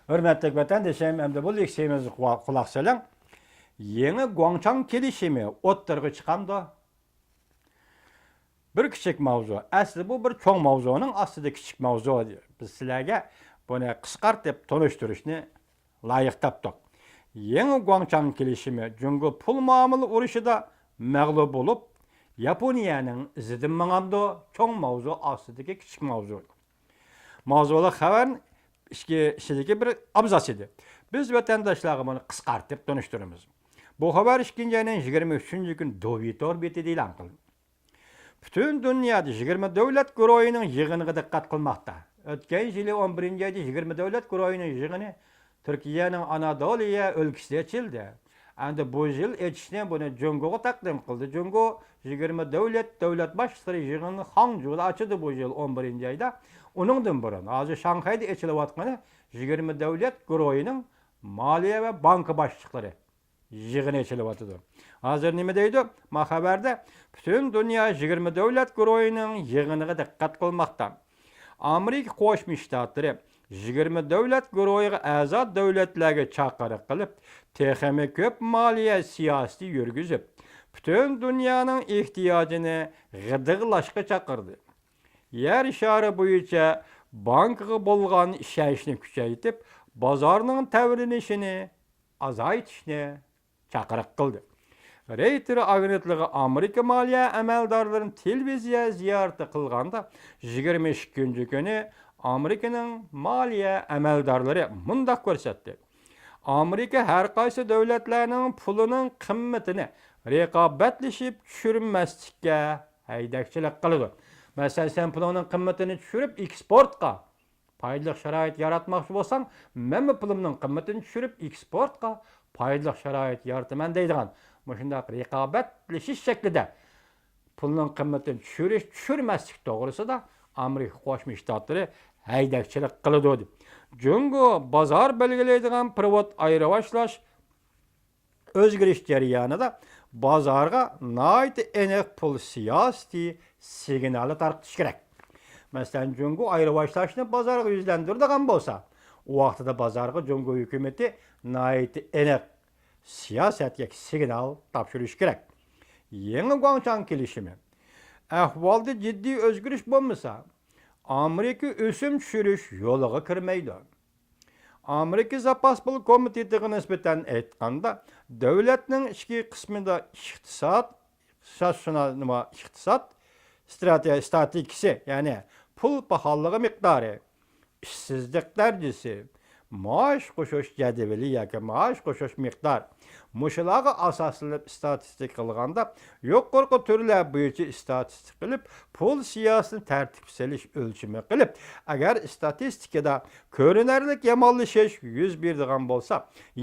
Hürmetlik vatandaşlarım, hem de bu leksiyemizi kulak söyleyin. Yeni Guangchang kelişimi o'ttirg'i chiqamdi. Bir kichik mavzu. Aslida bu bir cho'ng mavzuning aslida kichik mavzu. Biz sizlarga buni qisqart deb tanishtirishni loyiq topdik. Yeni Guangchang kelishimi Jungo pul muomala urushida mag'lub bo'lib, Yaponiyaning izidan mangandi cho'ng mavzu ostidagi kichik mavzu. Mavzular xabar ishidagi bir abzas edi. Biz vatandoshlarga buni qisqart deb tanishtiramiz. Bu xabar 2-23 kun Dovitor betida e'lon qilindi. Bütün dünyada 20 devlet guruhining yig'iniga diqqat qilmoqda. O'tgan yili 11-oyda 20 devlet guruhining yig'ini Turkiyaning Anadoliya o'lkasida ochildi. Endi bu yil etishni buni Jungoga taqdim qildi. Jungo 20 davlat boshliqlari yig'inini Hangzhouda ochdi bu yil 11-oyda. Uningdan burun hozir Shanxayda echilayotgani 20 davlat guruhining moliya va bank boshliqlari yig'ini echilayotdi. Hozir nima deydi? Ma xabarda bütün dünya 20 davlat guruhining yig'iniga diqqat qilmoqda. Amerika Qo'shma Shtatlari 20 davlat guruhiga a'zo davlatlarga chaqiriq qilib, texmi ko'p moliya siyosati yurgizib, bütün dunyoning ehtiyojini g'idiqlashga chaqirdi. Yer shari bo'yicha bankga bo'lgan ishonchni kuchaytirib, bozorning tavrinishini azaytishni chaqiriq qildi. Reuters agentligi Amerika moliya amaldorlarining televiziya ziyorati qilganda 22 kuni Amerikaning moliya amaldorlari mundaq ko'rsatdi. Amerika har qaysi davlatlarning pulining qimmatini raqobatlashib tushirmaslikka haydakchilik qiladi. Masalan, sen pulingning qimmatini tushirib eksportga foydali sharoit yaratmoqchi bo'lsang, men pulimning qimmatini tushirib eksportga foydali sharoit yarataman deydigan Muşundaq raqobatlashish shaklida pulning qimmatini tushirmaslik to'g'risida Amerika Qo'shma Shtatlari haydakchilik qiladi. Jungo bozor belgilaydigan privat ayirboshlash o'zgarish jarayonida bozorga nihoyat aniq pul siyosati signali tarqatish kerak. Masalan, Jungo ayirboshlashni bozorga yuzlantiradigan bo'lsa, u vaqtida bozorga Jungo hukumati nihoyat aniq siyosatga signal topshirish kerak. Yeni Guangchang kelishimi ahvolda jiddiy o'zgarish bo'lmasa, Amerika o'sim tushirish yo'liga kirmaydi. Amerika Zapas pul komitetiga nisbatan aytganda, davlatning ichki qismida iqtisod strategiyasi, ya'ni pul paxolligi miqdori, ishsizlik darajasi, maaş qo'shish jadvali yoki maaş qo'shish miqdor mushularga asoslanib statistik qilganda yuqorqi turlar bo'yicha statistik qilib pul siyosatini tartibga solish o'lchami qilib, agar statistikada ko'rinarli yomonlashish yuz beradigan bo'lsa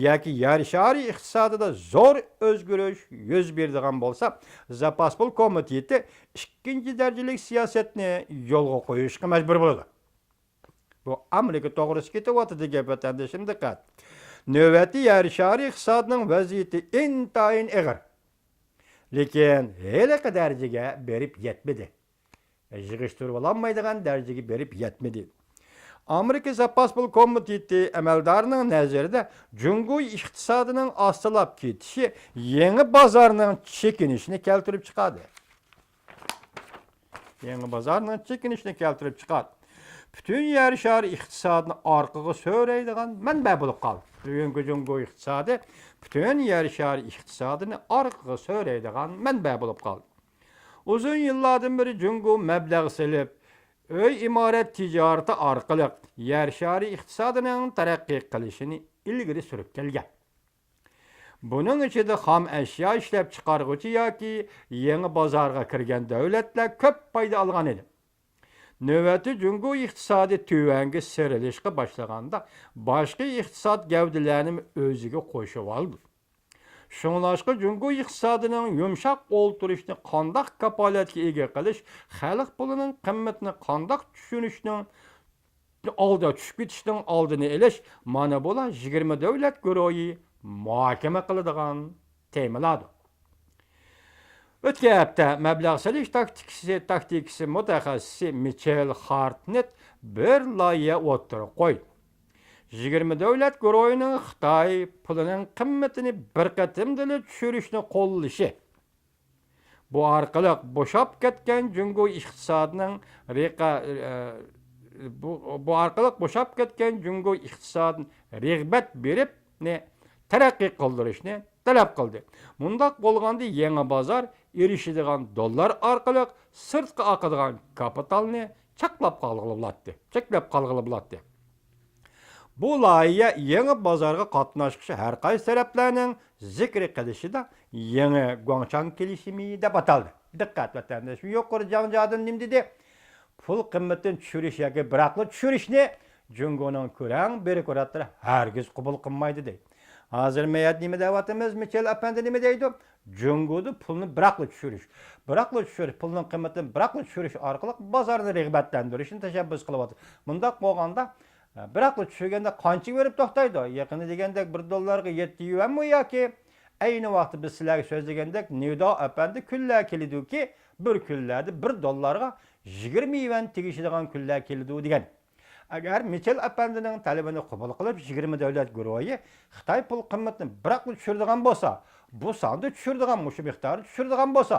yoki yer shari iqtisodida zo'r o'zgarish yuz beradigan bo'lsa, Zapas pul komiteti ikkinchi darajali siyosatni yo'lga qo'yishga majbur bo'ladi. Bu Amerika to'g'risi ketyapti degan vatandoshim diqqat. Navbatda yer shari iqtisodining vaziyati intayin og'ir. Lekin haliqi darajaga berib yetmadi. Yig'ishtirib olmaydigan darajaga berib yetmadi. Amerika Zapas pul komiteti amaldorining nazarida Jungo iqtisodining ostilab ketishi yangi bozorning chekinishini keltirib chiqadi. Yangi bozorning chekinishini keltirib chiqadi. Bütün yer shari iqtisodini orqaga so'raydigan manba bo'lib qoldi. Bugungi Jungo iqtisodi bütün yer shari iqtisodini orqaga so'raydigan manba bo'lib qoldi. Uzun yillardan beri Jungo mablag' solib, uy imorat tijorati orqali yer shari iqtisodining taraqqiy qilishini ilgari surib kelgan. Buning ichida xom ashyo ishlab chiqaruvchi yoki yangi bozorga kirgan davlatlar ko'p foyda olgan edi. Növbəti Jungo iqtisadi tövəngi serilishga başlaganda boshqa iqtisod gavdalarini o'ziga qo'shib oldi. Shunlashqa Jungo iqtisodining yumshoq o'ltirishni qandoq kapolatga ega qilish, xalq pulining qimmatini qandoq tushunishning oldida tushib ketishning oldini olish mana bular 20 davlat guruhi muhokama qiladigan temalardir. O'tgan hafta mablag' solish taktikasi mutaxassisi Michel Hartnett bir loyiha o'tirib qo'ydi. 20 davlat guruhining Xitoy pulining qimmatini bir qatimda tushirishni qo'llashi. Bu orqali bo'shab ketgan Jungo iqtisodining bu orqali bo'shab ketgan Jungo iqtisodini rag'bat berib taraqqiy qildirishni talab qildi. Mundaq bo'lganda yangi bozor erishadigan dollar orqali sirtqa oqadigan kapitalni cheklab qolg'ili bo'ladi. Bu loyiha yangi bozorga qatnashuvchi har qaysi taraflarning zikr qilishida yangi Guangchang kelishimi deb ataldi. Diqqat vatandosh, yuqori janjadin nim dedi? Pul qimmatini tushirish yoki biroqli tushirishni Jungoning ko'ran byurokratlari hargiz qabul qilmaydi deydi. Hozir meyat nima deyapmiz? Michel apandi nima deydi? Jungoda pulni biroqli tushirish, pulning qimmatini biroqli tushirish orqali bozorni rag'batlantirishni tashabbus qilyapti. Bundaq bo'lganda biroqli tushirganda qancha berib to'xtaydi? Yaqini degandek 1 dollarga 7 yuanmi yoki ayni vaqtda biz sizlarga so'zlagandek Nido apandi kunlar kelidiki, bir kunlarda 1 dollarga 20 yuan tegishadigan kunlar keladi degan. Agar Michel apandining talabini qabul qilib 20 davlat guruhi Xitoy pul qimmatini biroqli tushiradigan bo'lsa, bu sonda tushiradigan, mushu miqdorni tushiradigan bo'lsa,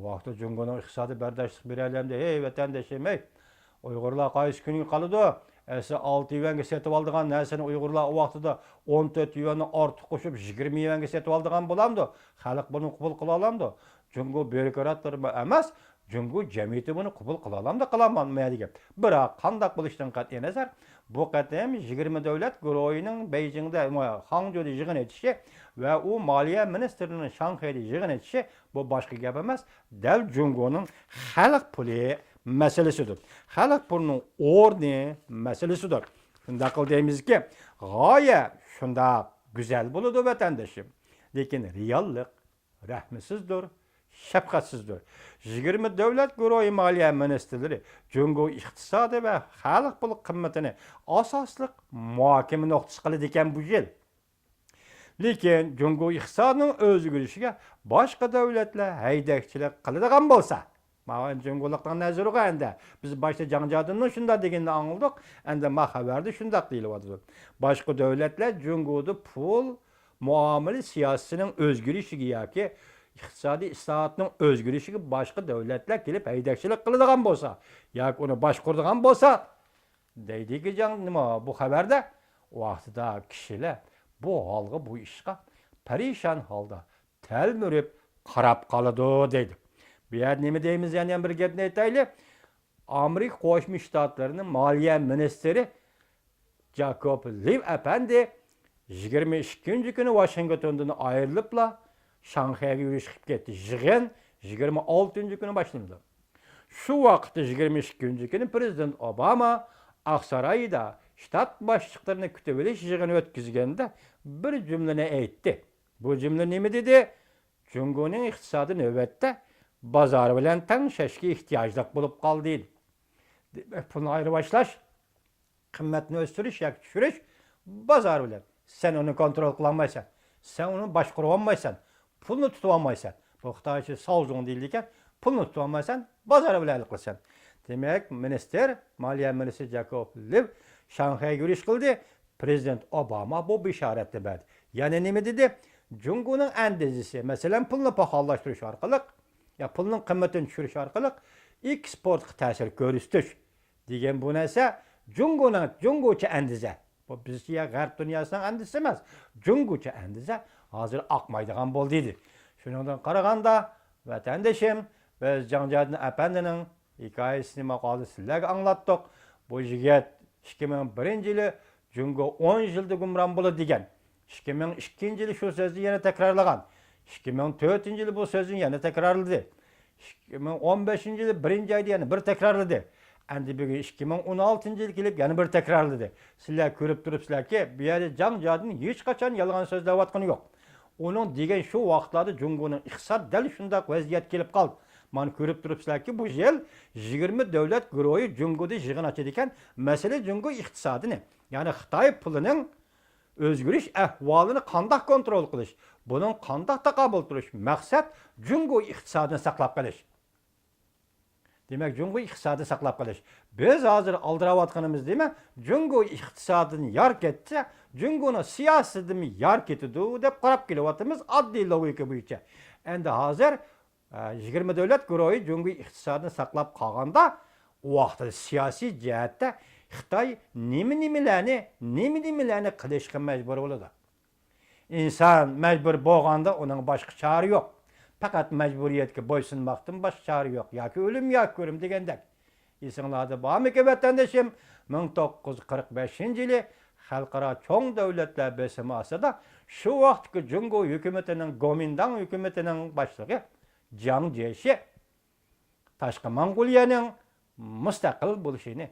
vaqtda Jungoning iqtisodiy bardoshlik beraylamda, ey vatandoshim, ey Uyg'urlar qaysi kuning qoladi? 6 yuanga setib oldigan narsani Uyg'urlar o vaqtida 14 yuanni ortiq qo'shib 20 yuanga setib oldigan bo'lamdi. Xalq buni qabul qila olamdi. Jungo byurokratlari emas, Jungo jamiyati buni qabul qila olamdi, qilolmaydi. Biroq qanday bo'lishdan qat'iy nazar, bu qatam 20 davlat guruhining Beijingda, Hangzhouda yig'in etishi va u moliya ministrining Shanxayda yig'in etishi bu boshqa gap emas, dal Jungoning xalq puli meselesidir. Xalq pulining o'rni meselesidir. Shunda qildimizki, g'oya shunda go'zal bo'ladi vatandoshim. Lekin reallik rahmsizdir, shafqatsizdir. 20 davlat guruhi moliya ministrlari Jungo iqtisodi va xalq puli qimmatini asosli muhokama nuqtasi qiladi ekan bu yil. Lekin Jungo iqtisodining o'zgarishiga boshqa davlatlar haydakchilik qiladigan bo'lsa, mana Jungolikdan nazarga endi biz boshda janjadinni shunda deganda anladik, endi ma xabarda shunda deyilyapti. Boshqa davlatlar Jungoda pul muomala siyosatining o'zgarishiga yoki iqtisodiy islohotning o'zgarishiga boshqa davlatlar kelib haydakchilik qiladigan bo'lsa, yoki uni boshqaradigan bo'lsa, deydiki nima bu xabarda vaqtida kishilar bu holga, bu ishga parishon holda talmurib qarab qoladi deydi. Bu yer nima deymiz, yana bir gapni aytaylik. Amerika Qo'shma Shtatlarining moliya ministri Jacob Lew apandi 22 kuni Washingtondan ayrilibla Shanxayga yurish qilib ketdi. Yig'in 26 kuni boshlandi. Shu vaqtda 22 kuni prezident Obama Aqsaroyda shtat boshliqlarini kutib olish yig'ini o'tkazganda bir jumlani aytdi. Bu jumla nima dedi? Jungoning iqtisodi navbatda bozor bilan tanglashga ehtiyojli bo'lib qoldi. Demak, pulni ayriboshlash, qimmatni o'stirish yoki tushirish bozor bilan. Sen uni kontrol qila olmaysan, sen uni boshqara olmaysan, pulni tuta olmaysan. Bu Xitoycha savzung deyildi ekan, pulni tuta olmaysan, bozor bilan qilasan. Demak, moliya ministri Jacob Lew Shanxayga yurish qildi. Prezident Obama bu bishoratni berdi. Ya'ni nima dedi? Jungoning andizisi, masalan, pulni paxollashtirish orqali, ya pulning qimmatini tushirish orqali eksportga ta'sir ko'rsatish degan bu narsa Jungocha andiza. Bu bizga g'arb dunyosining andizasi emas. Jungocha andiza hozir oqmaydigan bo'ldi dedi. Shundan qaraganda vatandoshim, biz Janjadin apandining hikoyasini maqolada sizlarga anglatdik. Bu yigit 2001-yili Jungo 10 yilda gumron bo'ldi degan. 2002-yili shu so'zni yana takrorlagan. 2004-yili bu so'zni yana takrorladi. 2015-yili 1-oyda yana bir takrorladi. Endi bugun 2016-yil kelib yana bir takrorladi. Sizlar ko'rib turibsizlarki, bu yerda Janjadin hech qachon yolg'on so'zlayotgani yo'q. Uning degan shu vaqtlarda Jungoning iqtisod dal shunday vaziyat kelib qoldi. Mana ko'rib turibsizlarki, bu yil 20 davlat guruhi Jungoda yig'in ochadi ekan, masala Jungo iqtisodini, ya'ni Xitoy pulining o'zgarish ahvolini qanday kontrol qilish, buning qanday taqobil turish, maqsad Jungo iqtisodini saqlab qolish. Demek Cungo iqtisadi saqlab qilish. Biz hozir aldirayotganimiz demek Cungo iqtisadini yar ketsa, Cungo'nun siyasetini yar ketidi deb qarab kelyapmiz oddiy logika bo'yicha. Endi hozir 20 davlat guruhi Cungo iqtisadini saqlab qolganda, o vaqtda siyosiy jihatda Xitoy nima-nimalarni qilishga majbur bo'ladi. İnsan mecbur bo'lganda uning boshqa chora yo'q. Faqat majburiyatga bo'ysunmoqdan boshqa chora yo'q. Yoki o'lim yoki o'lim degandek. Esinglarda bormi-ki vatandoshim, 1945-yili xalqaro cho'ng davlatlar besimi ostida shu vaqtki Jungo hukumatining Gomindan hukumatining boshlig'i Jiang Jieshi tashqi Mong'oliyaning mustaqil bo'lishini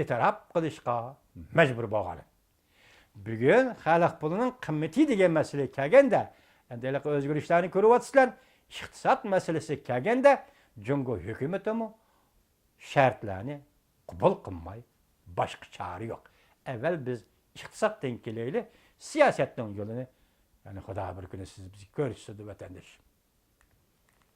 e'tirof qilishga majbur bo'lgan. Bugun xalq pulining qimmati degan masala kelganda, endi o'zgarishlarni ko'ryapsizlar. İqtisod masalasi kelganda, Jungo hukumati shartlarni qabul qilmay boshqa chora yo'q. Avval biz iqtisoddan kelaylik, siyosatning yo'lini, ya'ni xudo bir kuni siz bizni ko'rishsiz vatandosh.